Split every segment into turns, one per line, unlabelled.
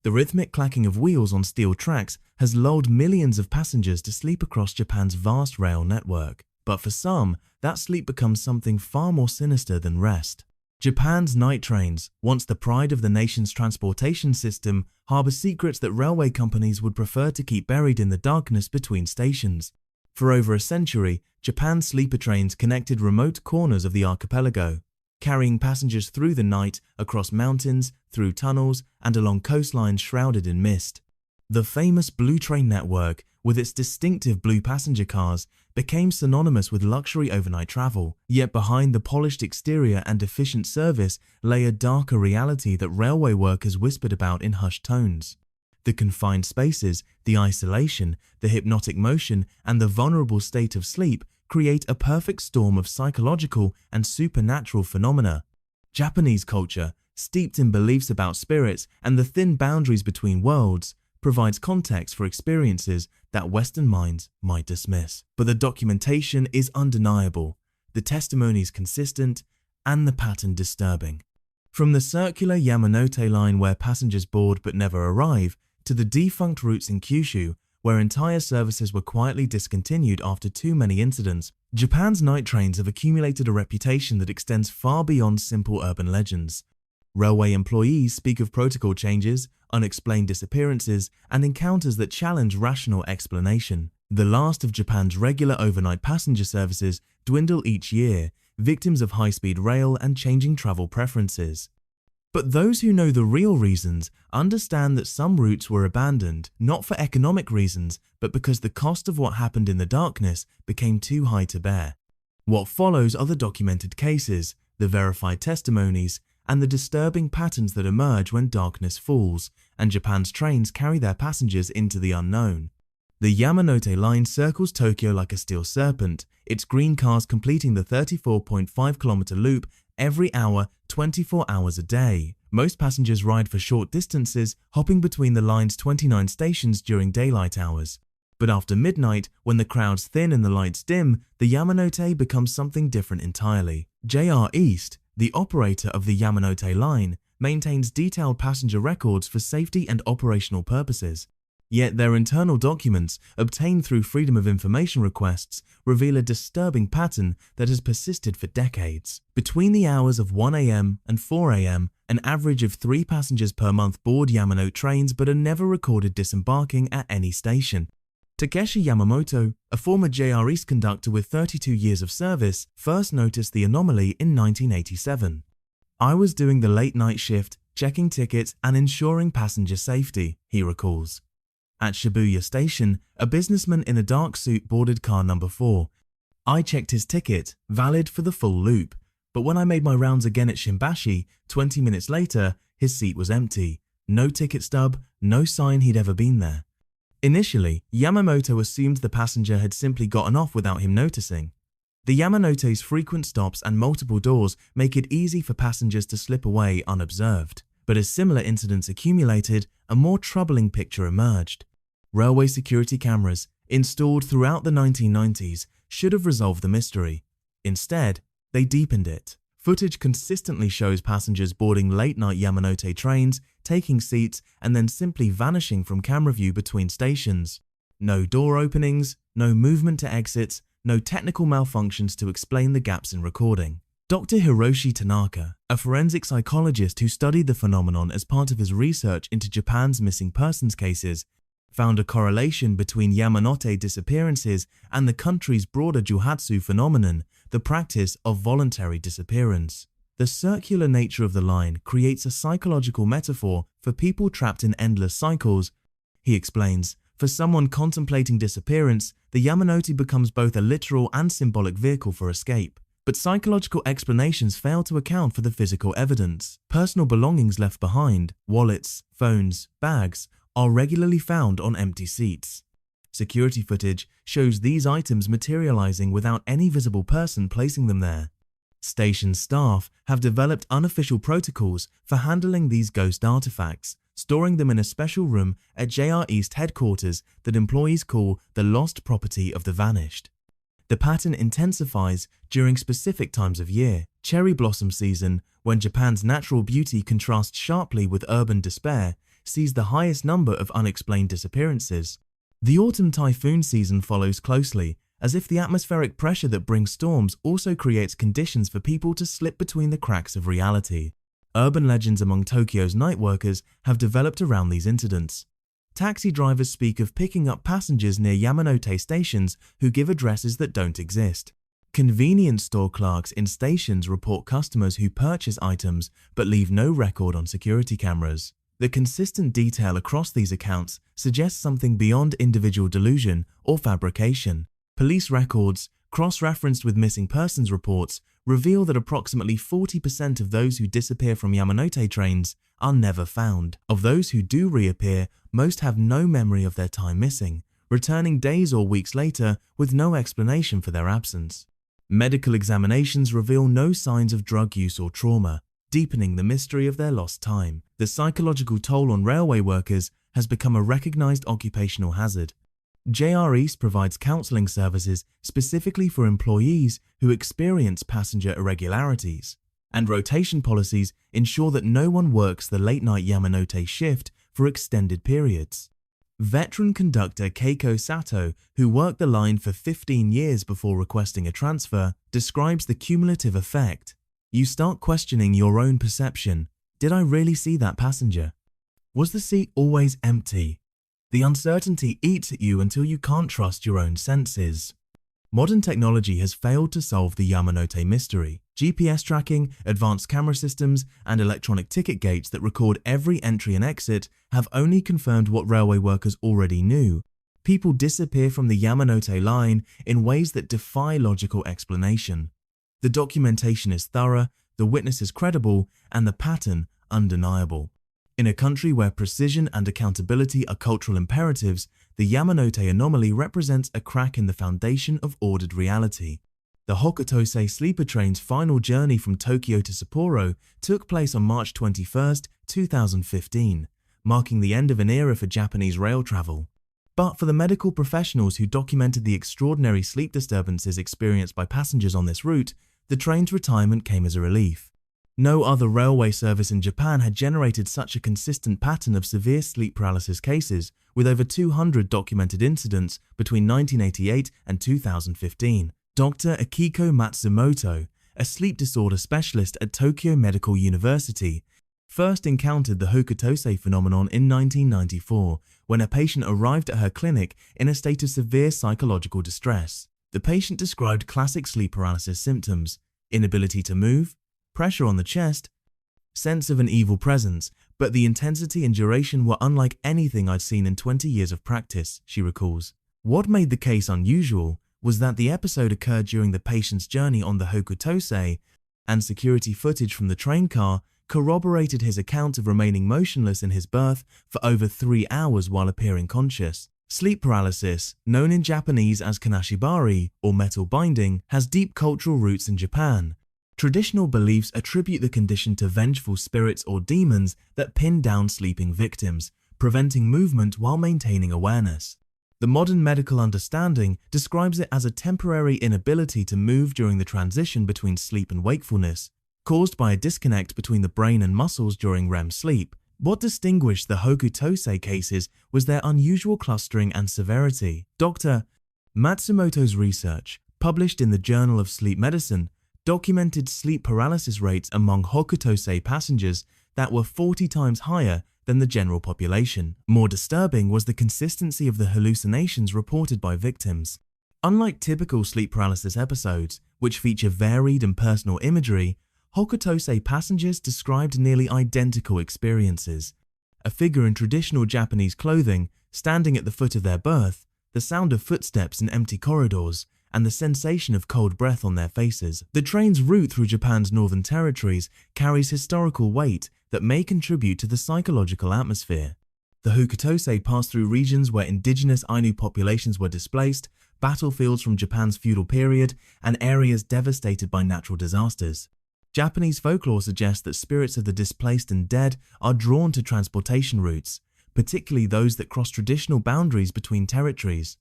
The rhythmic clacking of wheels on steel tracks has lulled millions of passengers to sleep across Japan's vast rail network. But for some, that sleep becomes something far more sinister than rest. Japan's night trains, once the pride of the nation's transportation system, harbor secrets that railway companies would prefer to keep buried in the darkness between stations. For over a century, Japan's sleeper trains connected remote corners of the archipelago, carrying passengers through the night, across mountains, through tunnels, and along coastlines shrouded in mist. The famous Blue Train network, with its distinctive blue passenger cars, became synonymous with luxury overnight travel. Yet behind the polished exterior and efficient service lay a darker reality that railway workers whispered about in hushed tones. The confined spaces, the isolation, the hypnotic motion, and the vulnerable state of sleep create a perfect storm of psychological and supernatural phenomena. Japanese culture, steeped in beliefs about spirits and the thin boundaries between worlds, provides context for experiences that Western minds might dismiss. But the documentation is undeniable, the testimonies consistent, and the pattern disturbing. From the circular Yamanote line where passengers board but never arrive, to the defunct routes in Kyushu, where entire services were quietly discontinued after too many incidents, Japan's night trains have accumulated a reputation that extends far beyond simple urban legends. Railway employees speak of protocol changes, unexplained disappearances, and encounters that challenge rational explanation. The last of Japan's regular overnight passenger services dwindle each year, victims of high-speed rail and changing travel preferences. But those who know the real reasons understand that some routes were abandoned, not for economic reasons, but because the cost of what happened in the darkness became too high to bear. What follows are the documented cases, the verified testimonies, and the disturbing patterns that emerge when darkness falls and Japan's trains carry their passengers into the unknown. The Yamanote line circles Tokyo like a steel serpent, its green cars completing the 34.5-kilometer loop every hour, 24 hours a day. Most passengers ride for short distances, hopping between the line's 29 stations during daylight hours. But after midnight, when the crowds thin and the lights dim, the Yamanote becomes something different entirely. JR East, the operator of the Yamanote line, maintains detailed passenger records for safety and operational purposes. Yet their internal documents, obtained through Freedom of Information requests, reveal a disturbing pattern that has persisted for decades. Between the hours of 1 a.m. and 4 a.m., an average of 3 passengers per month board Yamanote trains but are never recorded disembarking at any station. Takeshi Yamamoto, a former JR East conductor with 32 years of service, first noticed the anomaly in 1987. "I was doing the late-night shift, checking tickets and ensuring passenger safety," he recalls. At Shibuya Station, a businessman in a dark suit boarded car number 4. "I checked his ticket, valid for the full loop, but when I made my rounds again at Shimbashi, 20 minutes later, his seat was empty. No ticket stub, no sign he'd ever been there." Initially, Yamamoto assumed the passenger had simply gotten off without him noticing. The Yamanote's frequent stops and multiple doors make it easy for passengers to slip away unobserved. But as similar incidents accumulated, a more troubling picture emerged. Railway security cameras, installed throughout the 1990s, should have resolved the mystery. Instead, they deepened it. Footage consistently shows passengers boarding late-night Yamanote trains, taking seats, and then simply vanishing from camera view between stations. No door openings, no movement to exits, no technical malfunctions to explain the gaps in recording. Dr. Hiroshi Tanaka, a forensic psychologist who studied the phenomenon as part of his research into Japan's missing persons cases, found a correlation between Yamanote disappearances and the country's broader juhatsu phenomenon, the practice of voluntary disappearance. The circular nature of the line creates a psychological metaphor for people trapped in endless cycles. He explains, "For someone contemplating disappearance, the Yamanote becomes both a literal and symbolic vehicle for escape. But psychological explanations fail to account for the physical evidence. Personal belongings left behind, wallets, phones, bags, are regularly found on empty seats. Security footage shows these items materializing without any visible person placing them there. Station staff have developed unofficial protocols for handling these ghost artifacts, storing them in a special room at JR East headquarters that employees call the lost property of the vanished. The pattern intensifies during specific times of year. Cherry blossom season, when Japan's natural beauty contrasts sharply with urban despair, sees the highest number of unexplained disappearances. The autumn typhoon season follows closely, as if the atmospheric pressure that brings storms also creates conditions for people to slip between the cracks of reality. Urban legends among Tokyo's night workers have developed around these incidents. Taxi drivers speak of picking up passengers near Yamanote stations who give addresses that don't exist. Convenience store clerks in stations report customers who purchase items but leave no record on security cameras. The consistent detail across these accounts suggests something beyond individual delusion or fabrication. Police records, cross-referenced with missing persons reports, reveal that approximately 40% of those who disappear from Yamanote trains are never found. Of those who do reappear, most have no memory of their time missing, returning days or weeks later with no explanation for their absence. Medical examinations reveal no signs of drug use or trauma, deepening the mystery of their lost time. The psychological toll on railway workers has become a recognized occupational hazard. JR East provides counseling services specifically for employees who experience passenger irregularities, and rotation policies ensure that no one works the late-night Yamanote shift for extended periods. Veteran conductor Keiko Sato, who worked the line for 15 years before requesting a transfer, describes the cumulative effect. You start questioning your own perception. Did I really see that passenger? Was the seat always empty? The uncertainty eats at you until you can't trust your own senses. Modern technology has failed to solve the Yamanote mystery. GPS tracking, advanced camera systems, and electronic ticket gates that record every entry and exit have only confirmed what railway workers already knew. People disappear from the Yamanote line in ways that defy logical explanation. The documentation is thorough, the witnesses credible, and the pattern undeniable. In a country where precision and accountability are cultural imperatives, the Yamanote anomaly represents a crack in the foundation of ordered reality. The Hokuto sleeper train's final journey from Tokyo to Sapporo took place on March 21, 2015, marking the end of an era for Japanese rail travel. But for the medical professionals who documented the extraordinary sleep disturbances experienced by passengers on this route, the train's retirement came as a relief. No other railway service in Japan had generated such a consistent pattern of severe sleep paralysis cases, with over 200 documented incidents between 1988 and 2015. Dr. Akiko Matsumoto, a sleep disorder specialist at Tokyo Medical University, first encountered the Hokuto phenomenon in 1994 when a patient arrived at her clinic in a state of severe psychological distress. The patient described classic sleep paralysis symptoms: inability to move, pressure on the chest, sense of an evil presence, but the intensity and duration were unlike anything I'd seen in 20 years of practice, she recalls. What made the case unusual was that the episode occurred during the patient's journey on the Hokuto, and security footage from the train car corroborated his account of remaining motionless in his berth for over 3 hours while appearing conscious. Sleep paralysis, known in Japanese as kanashibari or metal binding, has deep cultural roots in Japan. Traditional beliefs attribute the condition to vengeful spirits or demons that pin down sleeping victims, preventing movement while maintaining awareness. The modern medical understanding describes it as a temporary inability to move during the transition between sleep and wakefulness, caused by a disconnect between the brain and muscles during REM sleep. What distinguished the Hokuto cases was their unusual clustering and severity. Dr. Matsumoto's research, published in the Journal of Sleep Medicine, documented sleep paralysis rates among Hokuto passengers that were 40 times higher than the general population. More disturbing was the consistency of the hallucinations reported by victims. Unlike typical sleep paralysis episodes, which feature varied and personal imagery, Hokuto passengers described nearly identical experiences. A figure in traditional Japanese clothing standing at the foot of their berth, the sound of footsteps in empty corridors, and the sensation of cold breath on their faces. The train's route through Japan's northern territories carries historical weight that may contribute to the psychological atmosphere. The Hokuto passed through regions where indigenous Ainu populations were displaced, battlefields from Japan's feudal period, and areas devastated by natural disasters. Japanese folklore suggests that spirits of the displaced and dead are drawn to transportation routes, particularly those that cross traditional boundaries between territories.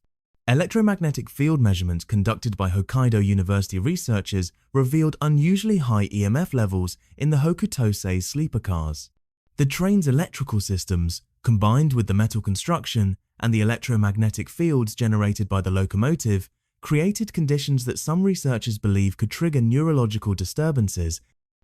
Electromagnetic field measurements conducted by Hokkaido University researchers revealed unusually high EMF levels in the Hokuto sleeper cars. The train's electrical systems, combined with the metal construction and the electromagnetic fields generated by the locomotive, created conditions that some researchers believe could trigger neurological disturbances.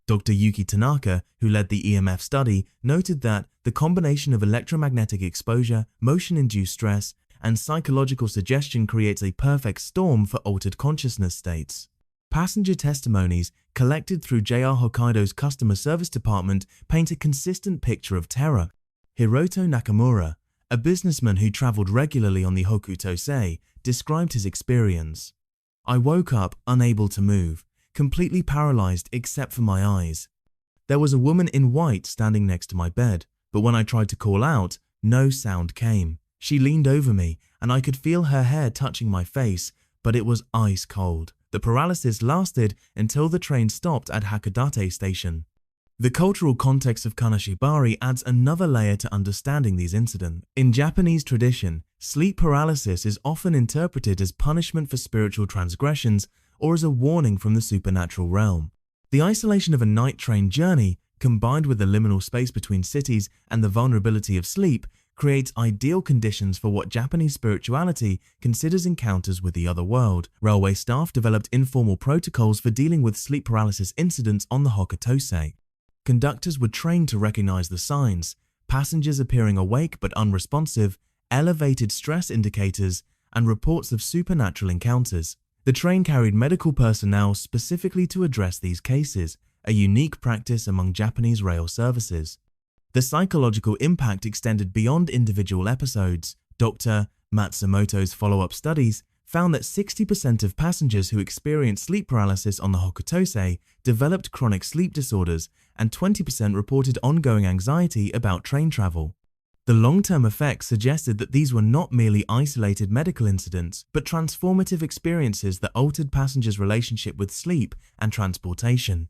Dr. Yuki Tanaka, who led the EMF study, noted that the combination of electromagnetic exposure, motion-induced stress, and psychological suggestion creates a perfect storm for altered consciousness states. Passenger testimonies collected through JR Hokkaido's customer service department paint a consistent picture of terror. Hiroto Nakamura, a businessman who traveled regularly on the Hokuto, described his experience. "I woke up unable to move, completely paralyzed except for my eyes. There was a woman in white standing next to my bed, but when I tried to call out, no sound came. She leaned over me and I could feel her hair touching my face, but it was ice cold. The paralysis lasted until the train stopped at Hakodate Station." The cultural context of Kanashibari adds another layer to understanding these incidents. In Japanese tradition, sleep paralysis is often interpreted as punishment for spiritual transgressions or as a warning from the supernatural realm. The isolation of a night train journey, combined with the liminal space between cities and the vulnerability of sleep, creates ideal conditions for what Japanese spirituality considers encounters with the other world. Railway staff developed informal protocols for dealing with sleep paralysis incidents on the Hokuto. Conductors were trained to recognize the signs: passengers appearing awake but unresponsive, elevated stress indicators, and reports of supernatural encounters. The train carried medical personnel specifically to address these cases, a unique practice among Japanese rail services. The psychological impact extended beyond individual episodes. Dr. Matsumoto's follow-up studies found that 60% of passengers who experienced sleep paralysis on the Hokuto developed chronic sleep disorders, and 20% reported ongoing anxiety about train travel. The long-term effects suggested that these were not merely isolated medical incidents, but transformative experiences that altered passengers' relationship with sleep and transportation.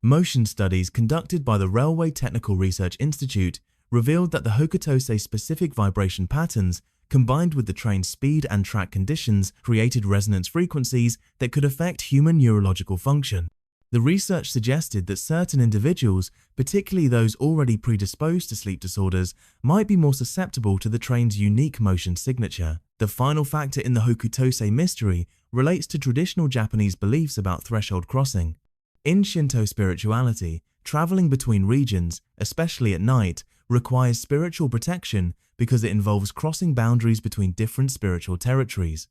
Motion studies conducted by the Railway Technical Research Institute revealed that the Hokuto-specific vibration patterns, combined with the train's speed and track conditions, created resonance frequencies that could affect human neurological function. The research suggested that certain individuals, particularly those already predisposed to sleep disorders, might be more susceptible to the train's unique motion signature. The final factor in the Hokuto mystery relates to traditional Japanese beliefs about threshold crossing. In Shinto spirituality, traveling between regions, especially at night, requires spiritual protection because it involves crossing boundaries between different spiritual territories.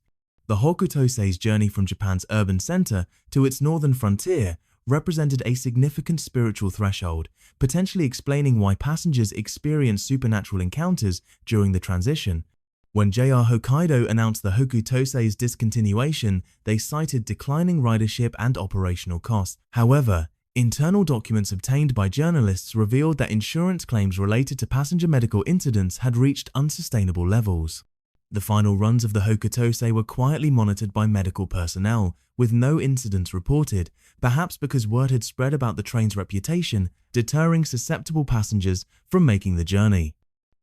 The Hokuto's journey from Japan's urban center to its northern frontier represented a significant spiritual threshold, potentially explaining why passengers experienced supernatural encounters during the transition. When JR Hokkaido announced the Hokuto's discontinuation, they cited declining ridership and operational costs. However, internal documents obtained by journalists revealed that insurance claims related to passenger medical incidents had reached unsustainable levels. The final runs of the Hokuto were quietly monitored by medical personnel, with no incidents reported, perhaps because word had spread about the train's reputation, deterring susceptible passengers from making the journey.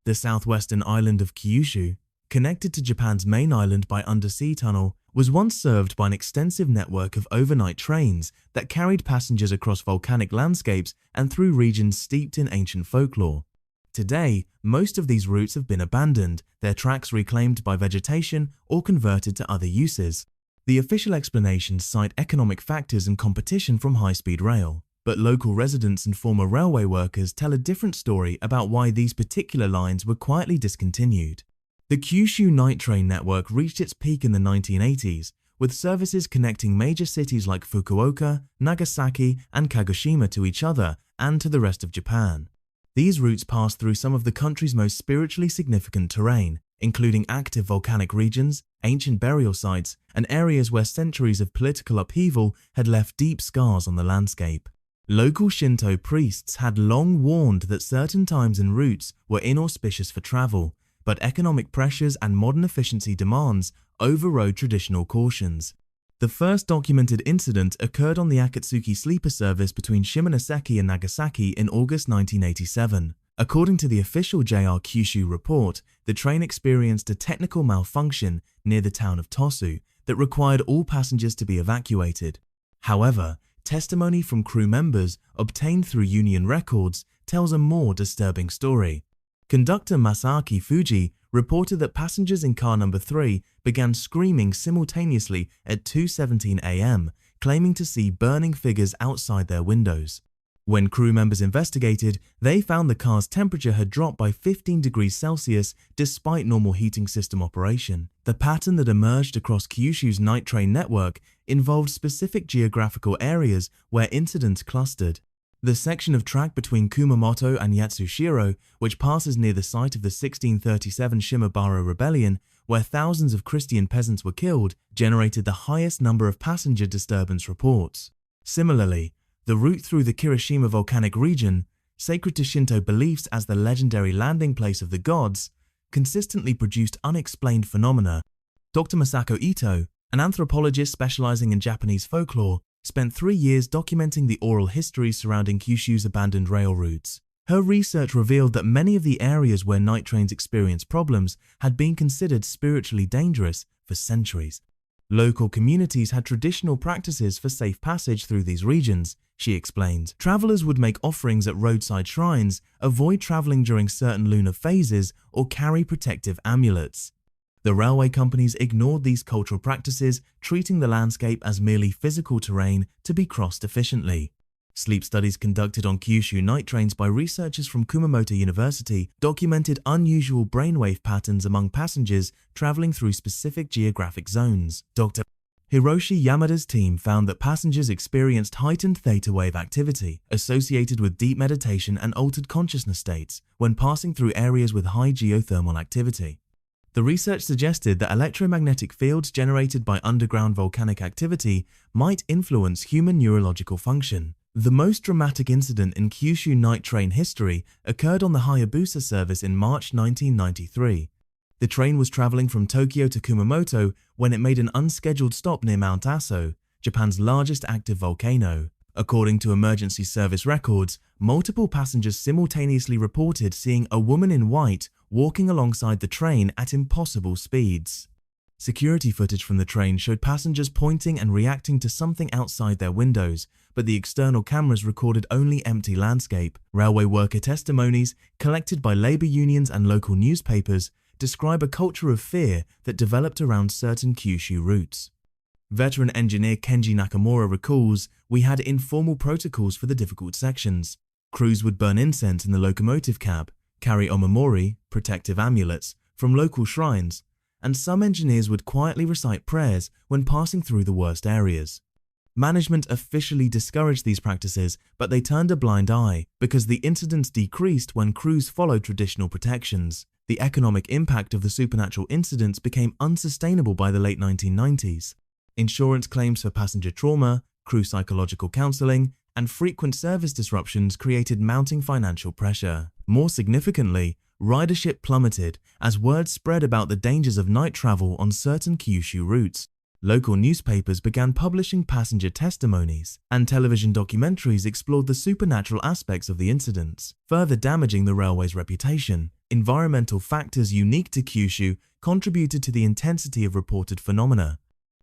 The southwestern island of Kyushu, connected to Japan's main island by undersea tunnel, was once served by an extensive network of overnight trains that carried passengers across volcanic landscapes and through regions steeped in ancient folklore. Today, most of these routes have been abandoned, their tracks reclaimed by vegetation or converted to other uses. The official explanations cite economic factors and competition from high-speed rail, but local residents and former railway workers tell a different story about why these particular lines were quietly discontinued. The Kyushu night train network reached its peak in the 1980s, with services connecting major cities like Fukuoka, Nagasaki, and Kagoshima to each other and to the rest of Japan. These routes passed through some of the country's most spiritually significant terrain, including active volcanic regions, ancient burial sites, and areas where centuries of political upheaval had left deep scars on the landscape. Local Shinto priests had long warned that certain times and routes were inauspicious for travel, but economic pressures and modern efficiency demands overrode traditional cautions. The first documented incident occurred on the Akatsuki sleeper service between Shimonoseki and Nagasaki in August 1987. According to the official JR Kyushu report, the train experienced a technical malfunction near the town of Tosu that required all passengers to be evacuated. However, testimony from crew members obtained through union records tells a more disturbing story. Conductor Masaaki Fuji reported that passengers in car number 3 began screaming simultaneously at 2:17 a.m., claiming to see burning figures outside their windows. When crew members investigated, they found the car's temperature had dropped by 15 degrees Celsius despite normal heating system operation. The pattern that emerged across Kyushu's night train network involved specific geographical areas where incidents clustered. The section of track between Kumamoto and Yatsushiro, which passes near the site of the 1637 Shimabara Rebellion, where thousands of Christian peasants were killed, generated the highest number of passenger disturbance reports. Similarly, the route through the Kirishima volcanic region, sacred to Shinto beliefs as the legendary landing place of the gods, consistently produced unexplained phenomena. Dr. Masako Ito, an anthropologist specializing in Japanese folklore, spent 3 years documenting the oral history surrounding Kyushu's abandoned rail routes. Her research revealed that many of the areas where night trains experienced problems had been considered spiritually dangerous for centuries. Local communities had traditional practices for safe passage through these regions, she explained. Travelers would make offerings at roadside shrines, avoid traveling during certain lunar phases, or carry protective amulets. The railway companies ignored these cultural practices, treating the landscape as merely physical terrain to be crossed efficiently. Sleep studies conducted on Kyushu night trains by researchers from Kumamoto University documented unusual brainwave patterns among passengers traveling through specific geographic zones. Dr. Hiroshi Yamada's team found that passengers experienced heightened theta wave activity associated with deep meditation and altered consciousness states when passing through areas with high geothermal activity. The research suggested that electromagnetic fields generated by underground volcanic activity might influence human neurological function. The most dramatic incident in Kyushu night train history occurred on the Hayabusa service in March 1993. The train was traveling from Tokyo to Kumamoto when it made an unscheduled stop near Mount Aso, Japan's largest active volcano. According to emergency service records, multiple passengers simultaneously reported seeing a woman in white walking alongside the train at impossible speeds. Security footage from the train showed passengers pointing and reacting to something outside their windows, but the external cameras recorded only empty landscape. Railway worker testimonies, collected by labor unions and local newspapers, describe a culture of fear that developed around certain Kyushu routes. Veteran engineer Kenji Nakamura recalls, "We had informal protocols for the difficult sections. Crews would burn incense in the locomotive cab, carry omamori, protective amulets, from local shrines, and some engineers would quietly recite prayers when passing through the worst areas." Management officially discouraged these practices, but they turned a blind eye because the incidents decreased when crews followed traditional protections. The economic impact of the supernatural incidents became unsustainable by the late 1990s. Insurance claims for passenger trauma, crew psychological counseling, and frequent service disruptions created mounting financial pressure. More significantly, ridership plummeted as word spread about the dangers of night travel on certain Kyushu routes. Local newspapers began publishing passenger testimonies, and television documentaries explored the supernatural aspects of the incidents, further damaging the railway's reputation. Environmental factors unique to Kyushu contributed to the intensity of reported phenomena.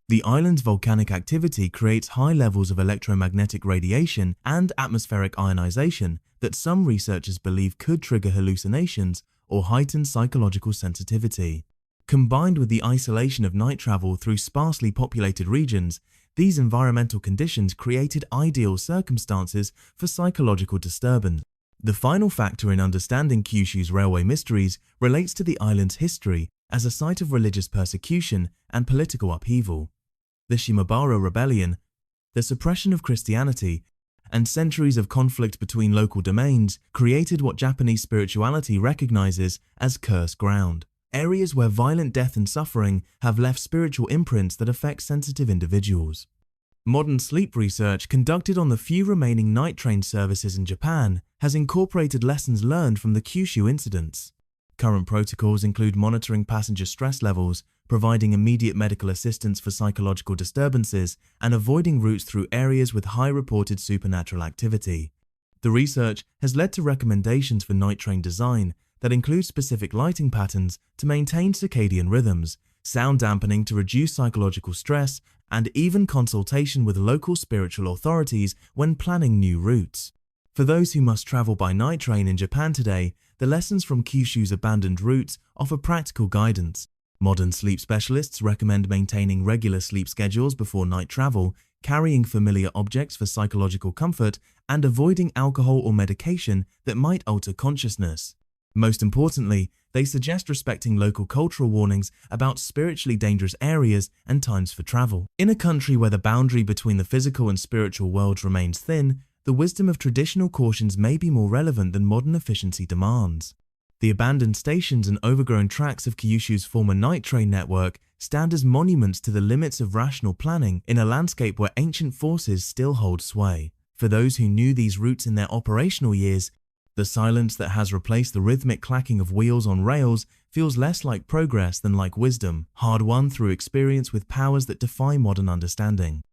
The island's volcanic activity creates high levels of electromagnetic radiation and atmospheric ionization that some researchers believe could trigger hallucinations or heighten psychological sensitivity. Combined with the isolation of night travel through sparsely populated regions, these environmental conditions created ideal circumstances for psychological disturbance. The final factor in understanding Kyushu's railway mysteries relates to the island's history as a site of religious persecution and political upheaval. The Shimabara Rebellion, the suppression of Christianity, and centuries of conflict between local domains created what Japanese spirituality recognizes as cursed ground. Areas where violent death and suffering have left spiritual imprints that affect sensitive individuals. Modern sleep research conducted on the few remaining night train services in Japan has incorporated lessons learned from the Kyushu incidents. Current protocols include monitoring passenger stress levels, providing immediate medical assistance for psychological disturbances, and avoiding routes through areas with high reported supernatural activity. The research has led to recommendations for night train design that include specific lighting patterns to maintain circadian rhythms, sound dampening to reduce psychological stress, and even consultation with local spiritual authorities when planning new routes. For those who must travel by night train in Japan today, the lessons from Kyushu's abandoned routes offer practical guidance. Modern sleep specialists recommend maintaining regular sleep schedules before night travel, carrying familiar objects for psychological comfort, and avoiding alcohol or medication that might alter consciousness. Most importantly, they suggest respecting local cultural warnings about spiritually dangerous areas and times for travel. In a country where the boundary between the physical and spiritual worlds remains thin, the wisdom of traditional cautions may be more relevant than modern efficiency demands. The abandoned stations and overgrown tracks of Kyushu's former night train network stand as monuments to the limits of rational planning in a landscape where ancient forces still hold sway. For those who knew these routes in their operational years, the silence that has replaced the rhythmic clacking of wheels on rails feels less like progress than like wisdom, hard-won through experience with powers that defy modern understanding.